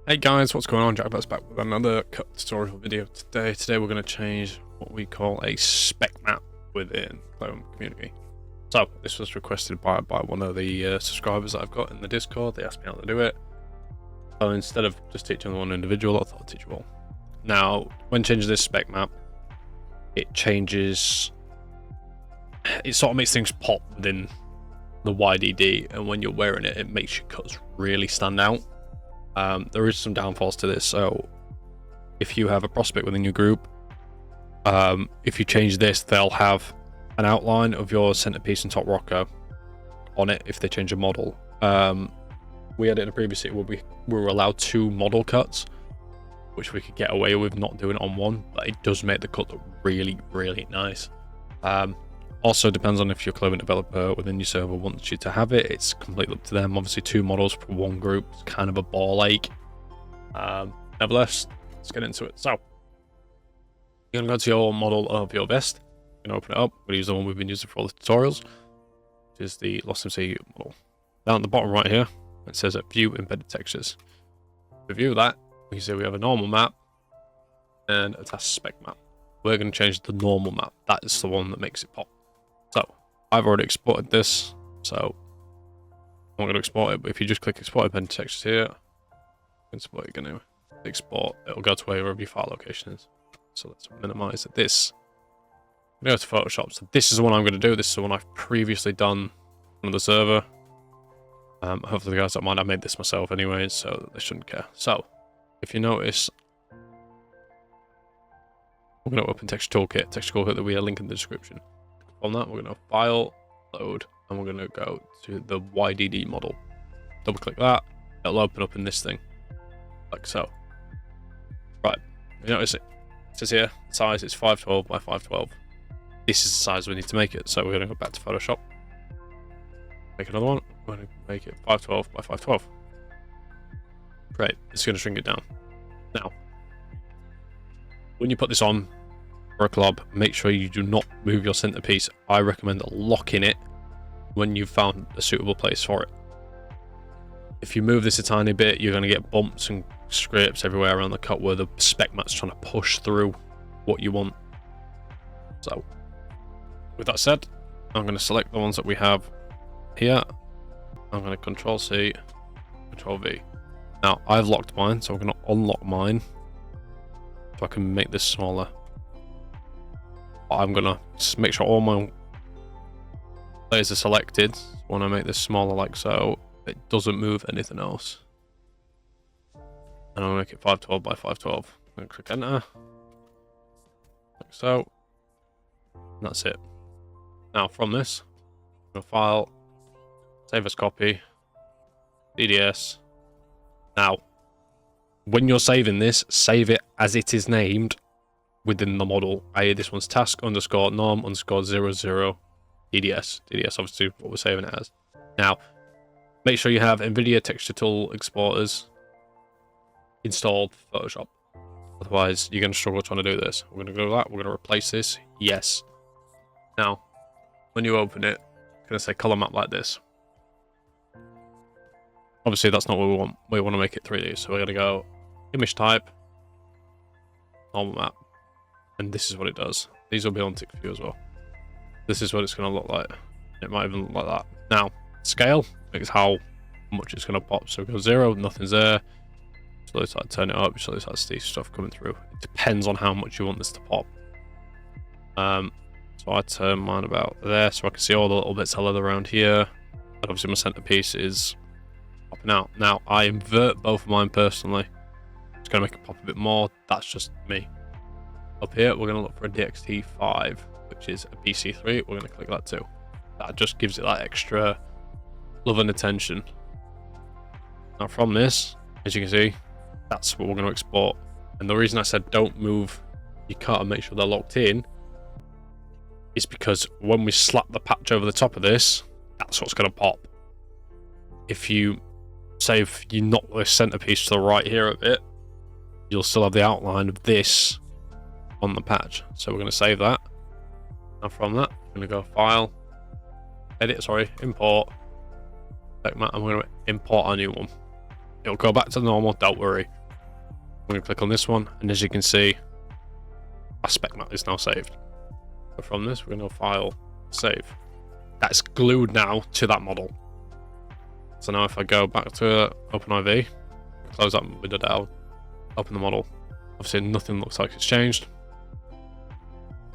Hey guys, what's going on? JaxVerse back with another cut tutorial video today. Today we're going to change what we call a spec map within Fivem community. So this was requested by one of the subscribers that I've got in the Discord. They asked me how to do it. So instead of just teaching one individual, I thought I'd teach you all. Now, when changing this spec map, it changes. It sort of makes things pop within the YDD, and when you're wearing it, it makes your cuts really stand out. There is some downfalls to this. So if you have a prospect within your group, if you change this, they'll have an outline of your centerpiece and top rocker on it if they change a model. We had it in a previous year where we were allowed 2 model cuts, which we could get away with not doing it on one, but it does make the cut look really, really nice. Also depends on if your clothing developer within your server wants you to have it. It's completely up to them. Obviously 2 models for one group is kind of a ball ache. Nevertheless, let's get into it. So you're gonna go to your model of your vest. You're gonna open it up. We're gonna use the one we've been using for all the tutorials, which is the Lost MC model. Down at the bottom right here, it says view embedded textures. To view that, we can see we have a normal map and a task spec map. We're gonna change the normal map. That is the one that makes it pop. So I've already exported this, so I'm not going to export it, but if you just click export embedded textures here, export, you're going to export, it'll go to wherever your file location is. So let's minimize this. I'm going to go to Photoshop. So this is the one I'm going to do. This is the one I've previously done on the server. Hopefully the guys don't mind. I made this myself anyway, so they shouldn't care. So if you notice, we're going to open texture toolkit that we have link in the description. On that, we're going to file, load, and we're going to go to the YDD model. Double click that, it'll open up in this thing, like so. Right, you notice it says here, size is 512 by 512. This is the size we need to make it, so we're going to go back to Photoshop. Make another one, we're going to make it 512 by 512. Great, it's going to shrink it down. Now, when you put this on for a club, make sure you do not move your centerpiece. I recommend locking it when you've found a suitable place for it. If you move this a tiny bit, you're going to get bumps and scrapes everywhere around the cut where the spec map's trying to push through what you want. So with that said, I'm going to select the ones that we have here. I'm going to Control C, Control V. Now I've locked mine, so I'm going to unlock mine so I can make this smaller. I'm gonna make sure all my layers are selected when I make this smaller, like so. It doesn't move anything else. And I'll make it 512 by 512. I'm gonna click enter, like so. And that's it. Now from this, I'm gonna file, save as copy, DDS. Now, when you're saving this, save it as it is named within the model, i.e. this one's task underscore norm underscore 00 DDS. DDS obviously what we're saving it as. Now, make sure you have NVIDIA texture tool exporters installed for Photoshop. Otherwise, you're going to struggle trying to do this. We're going to go to that. We're going to replace this. Yes. Now, when you open it, it's going to say color map like this. Obviously, that's not what we want. We want to make it 3D. So we're going to go image type, normal map. And this is what it does. These will be on tick view as well. This is what it's going to look like. It might even look like that. Now, scale is how much it's going to pop. So we go 0, nothing's there. Slowly start to turn it up. You slowly start to see stuff coming through. It depends on how much you want this to pop. So I turn mine about there so I can see all the little bits of leather around here. And obviously my centerpiece is popping out. Now, I invert both of mine personally. It's going to make it pop a bit more. That's just me. Up here, we're going to look for a DXT5, which is a BC3. We're going to click that too. That just gives it that extra love and attention. Now from this, as you can see, that's what we're going to export. And the reason I said don't move your cut and make sure they're locked in is because when we slap the patch over the top of this, that's what's going to pop. If you say if you knock this centerpiece to the right here a bit, you'll still have the outline of this on the patch. So we're going to save that. Now from that, we're going to go file, import, and we're going to import our new one. It'll go back to normal, don't worry. I'm going to click on this one, and as you can see, our spec map is now saved. So from this, we're going to File, Save. That's glued now to that model. So now if I go back to OpenIV, close that window down, open the model, obviously nothing looks like it's changed.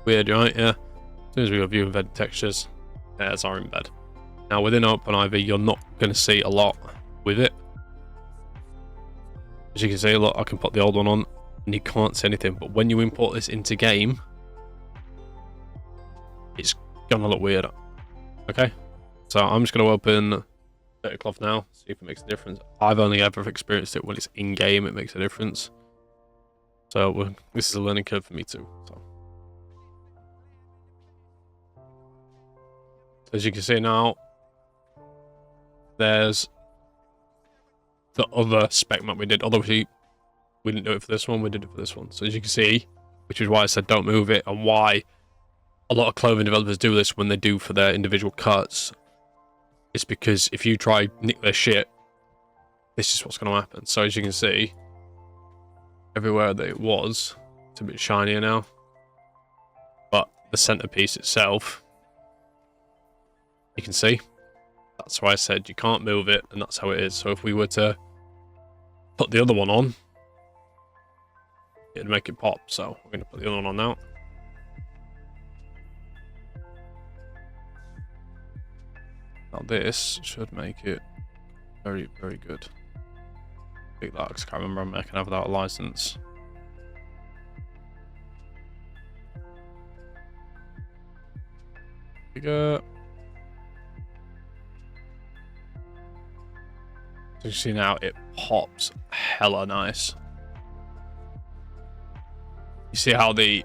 Weird, right? Yeah. As soon as we go view embed textures, there's our embed. Now within OpenIV, you're not going to see a lot with it. As you can see, look, I can put the old one on and you can't see anything. But when you import this into game, it's going to look weird. Okay. So I'm just going to open Cloth now, see if it makes a difference. I've only ever experienced it when it's in game, it makes a difference. So this is a learning curve for me too. So as you can see now, there's the other spec map we did. Although we didn't do it for this one, we did it for this one. So as you can see, which is why I said don't move it, and why a lot of clothing developers do this when they do for their individual cuts. It's because if you try nick their shit, this is what's going to happen. So as you can see, everywhere that it was, it's a bit shinier now. But the centerpiece itself, you can see. That's why I said you can't move it, and that's how it is. So if we were to put the other one on, it'd make it pop. So we're going to put the other one on now. Now this should make it very, very good. Big that, because I can't remember I'm making it without a license. Bigger. So you see now it pops hella nice. You see how the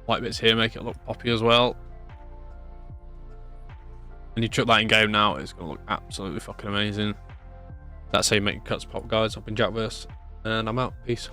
white bits here make it look poppy as well. And you chuck that in game now, it's going to look absolutely fucking amazing. That's how you make cuts pop, guys. I've been JaxVerse, and I'm out. Peace.